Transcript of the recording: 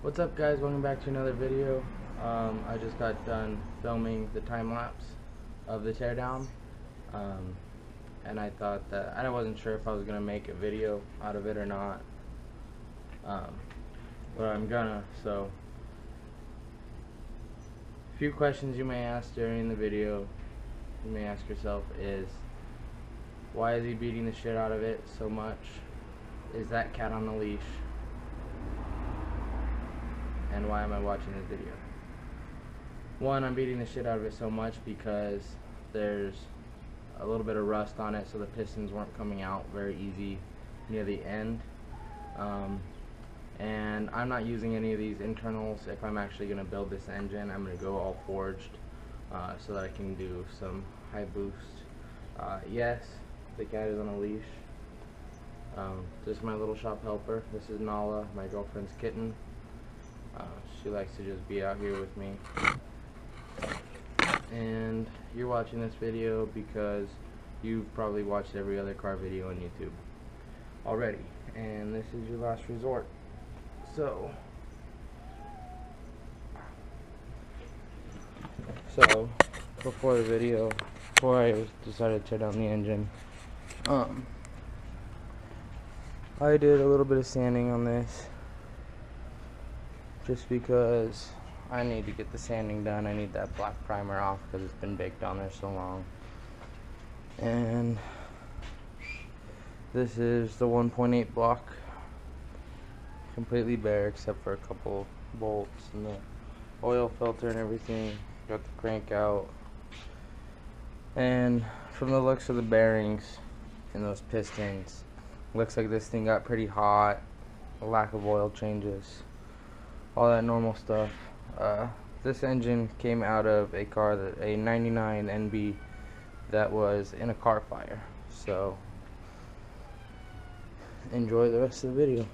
What's up, guys? Welcome back to another video. I just got done filming the time lapse of the teardown, and I thought that I wasn't sure if I was gonna make a video out of it or not, but I'm gonna. So, a few questions you may ask during the video, you may ask yourself is, why is he beating the shit out of it so much? Is that cat on the leash? And why am I watching this video? One, I'm beating the shit out of it so much because there's a little bit of rust on it, so the pistons weren't coming out very easy near the end. And I'm not using any of these internals. If I'm actually going to build this engine, I'm going to go all forged so that I can do some high boost. Yes, the cat is on a leash. This is my little shop helper. This is Nala, my girlfriend's kitten. She likes to just be out here with me. And you're watching this video because you've probably watched every other car video on YouTube already, and this is your last resort. So before the video, before I decided to tear down the engine, I did a little bit of sanding on this just because I need to get the sanding done. I need that black primer off because it's been baked on there so long. And this is the 1.8 block, completely bare except for a couple bolts and the oil filter and everything. Got the crank out, and from the looks of the bearings and those pistons, looks like this thing got pretty hot, a lack of oil changes, all that normal stuff. This engine came out of a car, a 99 NB that was in a car fire. So enjoy the rest of the video.